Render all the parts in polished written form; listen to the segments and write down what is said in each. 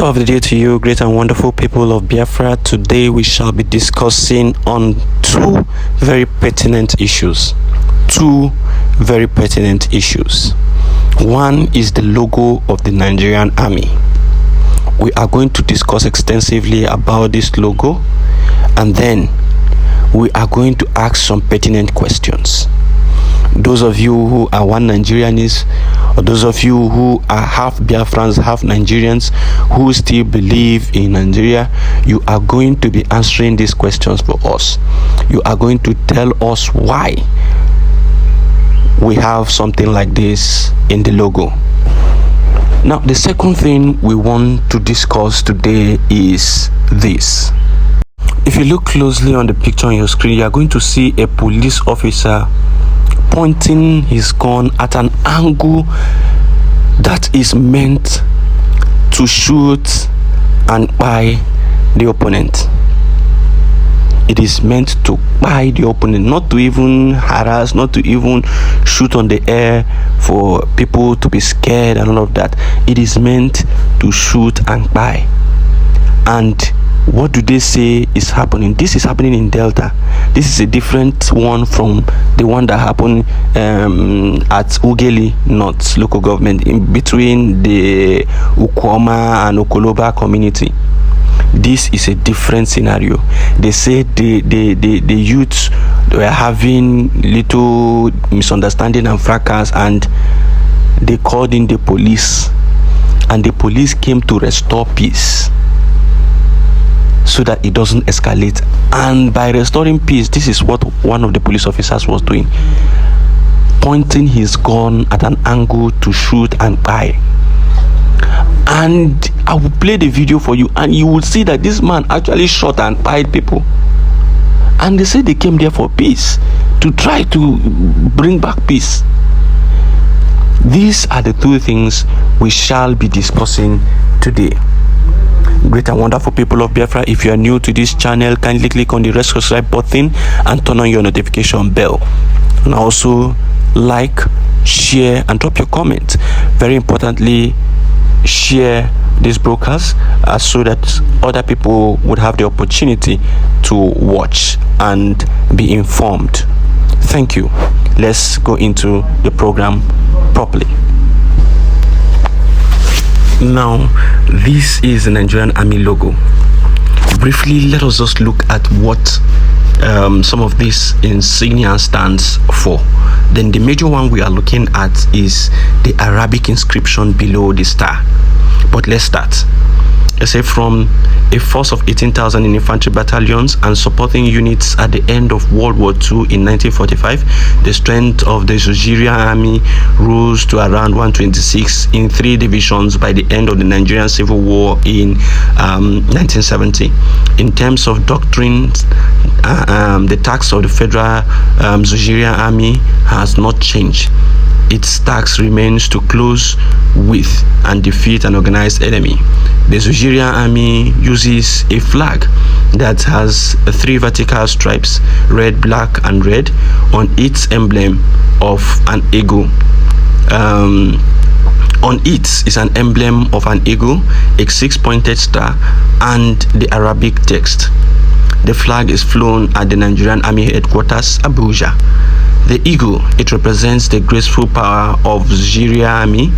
Top of the day to you, great and wonderful people of Biafra. Today we shall be discussing on two very pertinent issues. One is the logo of the Nigerian army. We are going to discuss extensively about this logo, and then we are going to ask some pertinent questions. Those of you who are one Nigerianists, or those of you who are half Biafrans, half Nigerians, who still believe in Nigeria, you are going to be answering these questions for us. You are going to tell us why we have something like this in the logo. Now, the second thing we want to discuss today is this. If you look closely on the picture on your screen, you are going to see a police officer pointing his gun at an angle that is meant to shoot and kpai the opponent. It is meant to kpai the opponent, not to even harass, not to even shoot on the air for people to be scared and all of that. It is meant to shoot and kpai. And what do they say is happening? This is happening in Delta. This is a different one from the one that happened at Ugeli North local government, in between the Ukwama and Okoloba community. This is a different scenario. They say the youths were having little misunderstanding and fracas, and they called in the police, and the police came to restore peace so that it doesn't escalate. And by restoring peace, this is what one of the police officers was doing, pointing his gun at an angle to shoot and kpai. And I will play the video for you, and you will see that this man actually shot and kpied people. And they say they came there for peace, to try to bring back peace. These are the two things we shall be discussing today. Great and wonderful people of Biafra, if you are new to this channel, kindly click on the red subscribe button and turn on your notification bell, and also like, share and drop your comment. Very importantly, share this broadcast so that other people would have the opportunity to watch and be informed. Thank you. Let's go into the program properly. Now, this is the Nigerian Army logo. Briefly, let us just look at what some of this insignia stands for. Then the major one we are looking at is the Arabic inscription below the star. But let's start. Let's say from a force of 18,000 in infantry battalions and supporting units at the end of World War II in 1945, the strength of the Nigerian army rose to around 126 in 3 divisions by the end of the Nigerian Civil War in 1970. In terms of doctrines, the task of the Federal Nigerian Army has not changed. Its task remains to close with and defeat an organized enemy. The Nigerian army uses a flag that has 3 vertical stripes, red, black and red, on its emblem of an eagle. On it is an emblem of an eagle, a 6-pointed star, and the Arabic text. The flag is flown at the Nigerian Army Headquarters, Abuja. The eagle, it represents the graceful power of the Nigerian army.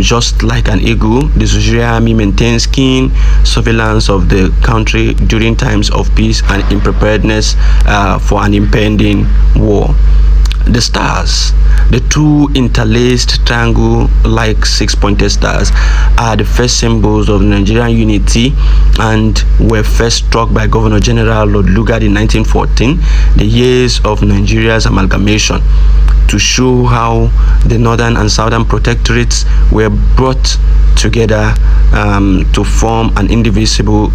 Just like an eagle, the Nigerian army maintains keen surveillance of the country during times of peace and in preparedness for an impending war. The stars, the 2 interlaced triangle-like 6-pointed stars, are the first symbols of Nigerian unity and were first struck by Governor General Lord Lugard in 1914, the years of Nigeria's amalgamation, to show how the northern and southern protectorates were brought together to form an indivisible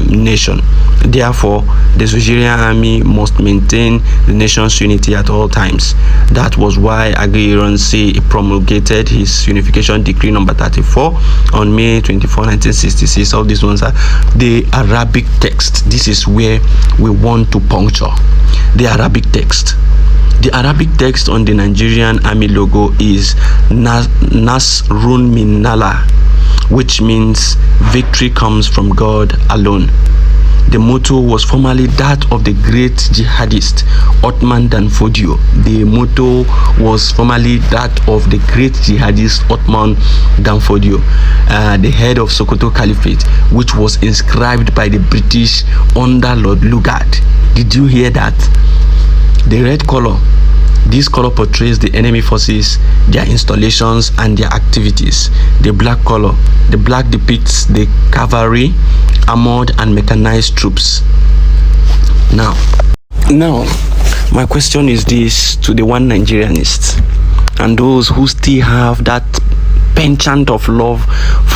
nation. Therefore, the Nigerian army must maintain the nation's unity at all times. That was why Agui promulgated his unification decree number 34 on May 24, 1966. All these ones are the Arabic text. This is where we want to puncture the Arabic text. The Arabic text on the Nigerian army logo is Nasrun Minallah, which means victory comes from God alone. The motto was formerly that of the great jihadist Othman Dan Fodio. The motto was formerly that of the great jihadist Othman Dan Fodio, the head of Sokoto Caliphate, which was inscribed by the British under Lord Lugard. Did you hear that? The red color, this color portrays the enemy forces, their installations and their activities. The black color, the black depicts the cavalry, armored and mechanized troops. Now, my question is this to the one Nigerianists and those who still have that penchant of love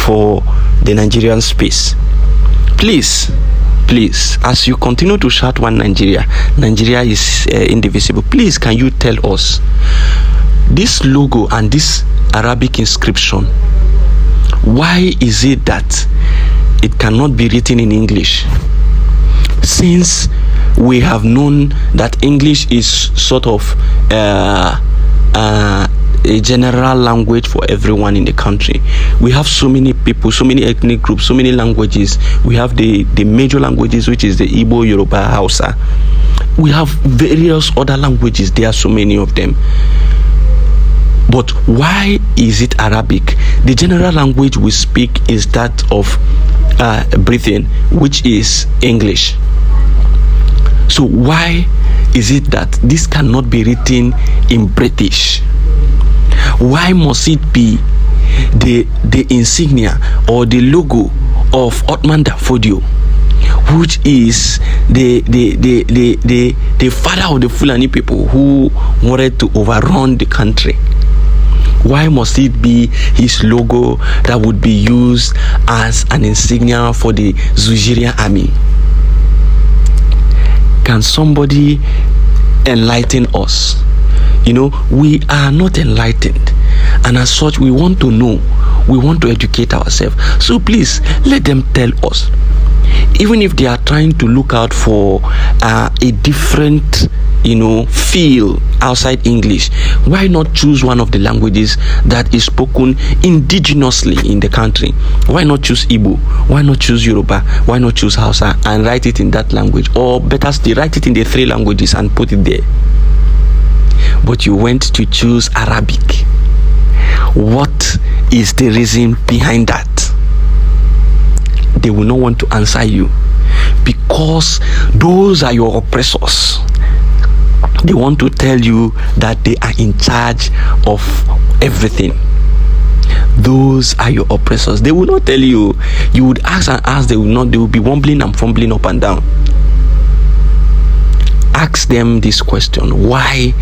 for the Nigerian space. Please, as you continue to shout one Nigeria is indivisible, please can you tell us this logo and this Arabic inscription, why is it that it cannot be written in English, since we have known that English is sort of a general language for everyone in the country? We have so many people, so many ethnic groups, so many languages. We have the major languages, which is the Igbo, Yoruba, Hausa. We have various other languages. There are so many of them. But why is it Arabic? The general language we speak is that of Britain, which is English. So why is it that this cannot be written in British? Why must it be the insignia or the logo of Othman Dan Fodio, which is the father of the Fulani people who wanted to overrun the country? Why must it be his logo that would be used as an insignia for the Nigerian army? Can somebody enlighten us? You know, we are not enlightened, and as such we want to know, we want to educate ourselves. So please let them tell us, even if they are trying to look out for a different feel outside English, why not choose one of the languages that is spoken indigenously in the country? Why not choose Igbo? Why not choose Yoruba? Why not choose Hausa and write it in that language? Or better still, write it in the 3 languages and put it there. But you went to choose Arabic. What is the reason behind that? They will not want to answer you, because those are your oppressors. They want to tell you that they are in charge of everything. Those are your oppressors. They will not tell you. You would ask and ask, they will not. They will be wobbling and fumbling up and down. Ask them this question: why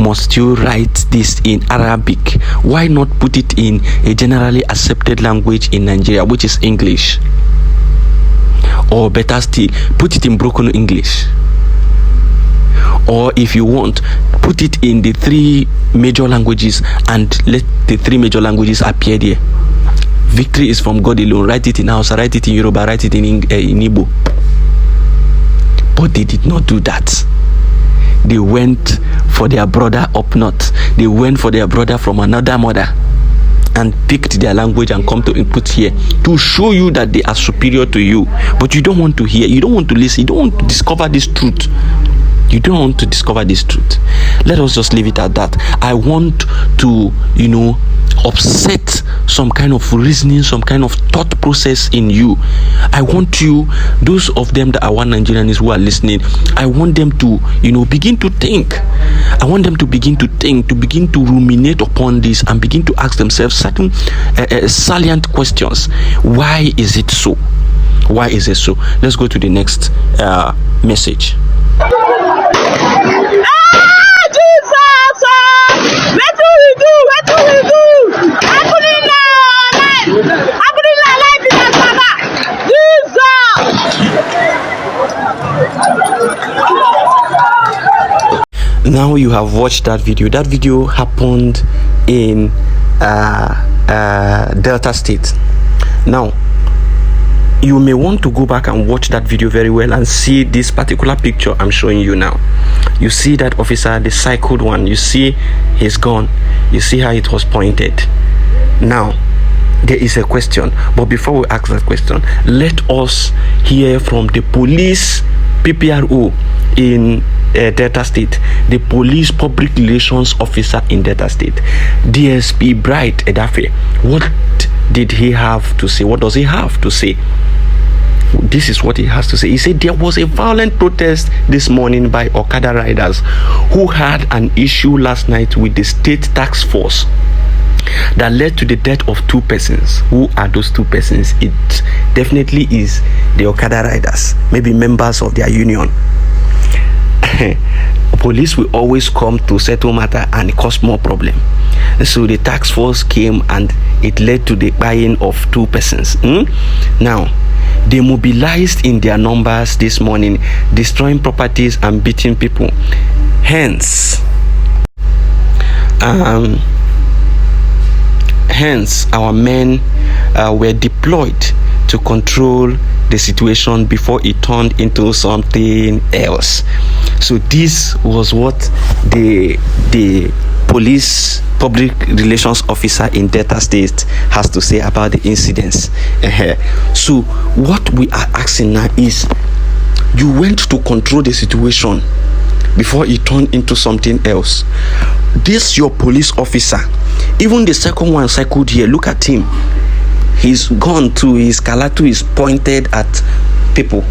must you write this in Arabic? Why not put it in a generally accepted language in Nigeria, which is English? Or better still, put it in broken English. Or if you want, put it in the 3 major languages and let the 3 major languages appear there. Victory is from God alone. Write it in Hausa, write it in Yoruba, write it in Igbo. But they did not do that. They went for their brother up north. They went for their brother from another mother and picked their language and come to input here to show you that they are superior to you. But you don't want to hear, you don't want to listen, you don't want to discover this truth. You don't want to discover this truth. Let us just leave it at that. I want to, upset some kind of reasoning, some kind of thought process in you. I want you, those of them that are one Nigerians who are listening, I want them to, begin to think. I want them to begin to think, to begin to ruminate upon this and begin to ask themselves certain salient questions. Why is it so? Why is it so? Let's go to the next message. Now you have watched that video. That video happened in Delta State. Now you may want to go back and watch that video very well and see this particular picture I'm showing you now. You see that officer, the cycled one, you see his gun, you see how it was pointed. Now there is a question, but before we ask that question, let us hear from the police PPRO in Delta State, the police public relations officer in Delta State, DSP Bright Edafe. What did he have to say? What does he have to say? This is what he has to say. He said there was a violent protest this morning by Okada riders who had an issue last night with the state task force that led to the death of 2 persons. Who are those 2 persons? It definitely is the Okada riders, maybe members of their union. Police will always come to settle matter and cause more problem. So the task force came and it led to the buying of 2 persons. Now they mobilized in their numbers this morning, destroying properties and beating people. Hence our men were deployed to control the situation before it turned into something else. So this was what the police public relations officer in Delta State has to say about the incidents. So what we are asking now is, you went to control the situation before it turned into something else. This your police officer, even the second one cycled here, look at him. He's gone to his kalatu is pointed at people.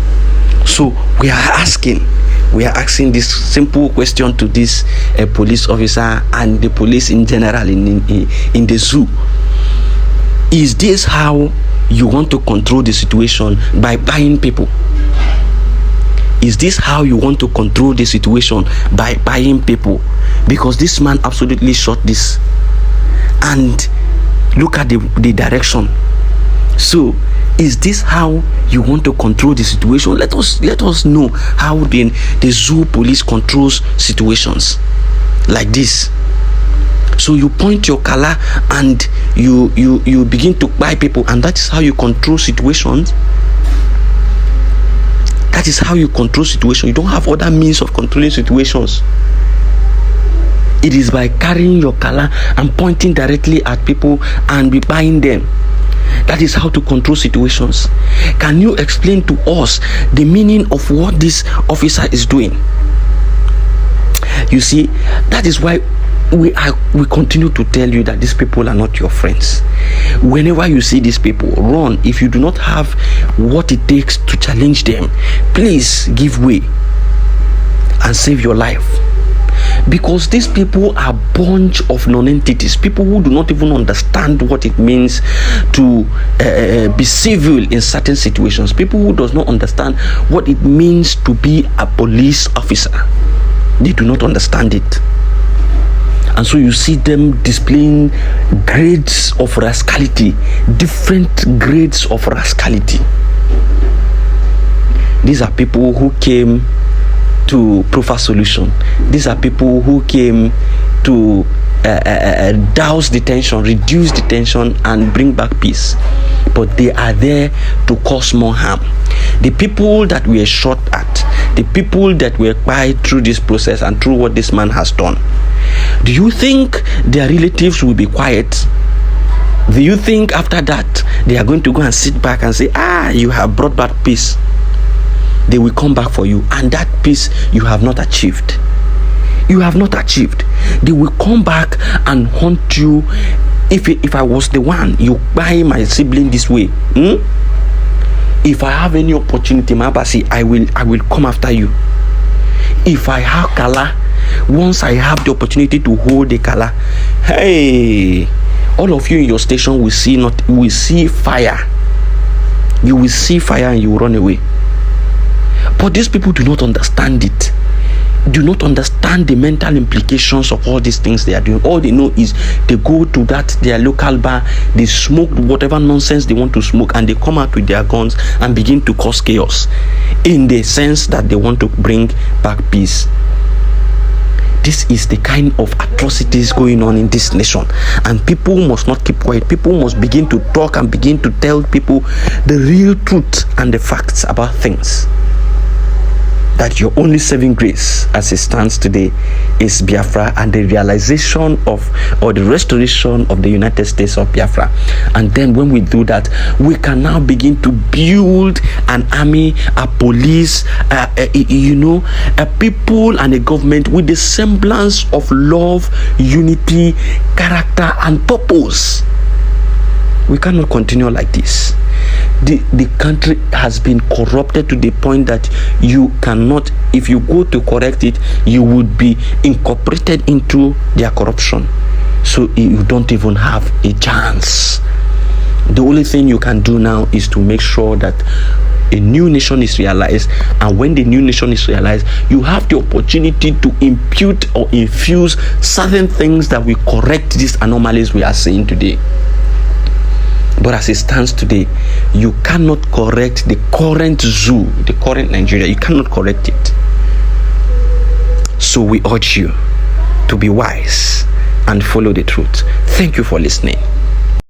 So we are asking this simple question to this police officer and the police in general in the zoo. Is this how you want to control the situation, by buying people? Is this how you want to control the situation, by buying people? Because this man absolutely shot this, and look at the direction. So is this how you want to control the situation? Let us know how the zoo police controls situations like this. So you point your color and you begin to buy people, and that is how you control situations. That is how you control situations. You don't have other means of controlling situations. It is by carrying your color and pointing directly at people and be buying them. That is how to control situations. Can you explain to us the meaning of what this officer is doing? You see, that is why we continue to tell you that these people are not your friends. Whenever you see these people, run. If you do not have what it takes to challenge them, please give way and save your life. Because these people are a bunch of non-entities, people who do not even understand what it means to be civil in certain situations, people who does not understand what it means to be a police officer. They do not understand it. And so you see them displaying grades of rascality, different grades of rascality. These are people who came to provide solution. These are people who came to douse the tension, reduce the tension, and bring back peace. But they are there to cause more harm. The people that were shot at, the people that were quiet through this process and through what this man has done, do you think their relatives will be quiet? Do you think after that they are going to go and sit back and say, you have brought back peace? They will come back for you, and that peace you have not achieved. You have not achieved. They will come back and haunt you. If I was the one, you buy my sibling this way. If I have any opportunity, Mabasi, I will come after you. If I have Kala, once I have the opportunity to hold the Kala, hey, all of you in your station will see fire. You will see fire and you will run away. But these people do not understand it. Do not understand the mental implications of all these things they are doing. All they know is they go to their local bar, they smoke whatever nonsense they want to smoke, and they come out with their guns and begin to cause chaos in the sense that they want to bring back peace. this is the kind of atrocities going on in this nation, and people must not keep quiet. People must begin to talk and begin to tell people the real truth and the facts about things. That your only saving grace as it stands today is Biafra and the realization of, or the restoration of the United States of Biafra. And then when we do that, we can now begin to build an army, a police, a people and a government with the semblance of love, unity, character and purpose. We cannot continue like this. The country has been corrupted to the point that you cannot, if you go to correct it, you would be incorporated into their corruption. So you don't even have a chance. The only thing you can do now is to make sure that a new nation is realized, and when the new nation is realized, you have the opportunity to impute or infuse certain things that will correct these anomalies we are seeing today. But as it stands today, you cannot correct the current zoo, the current Nigeria. You cannot correct it. So we urge you to be wise and follow the truth. Thank you for listening.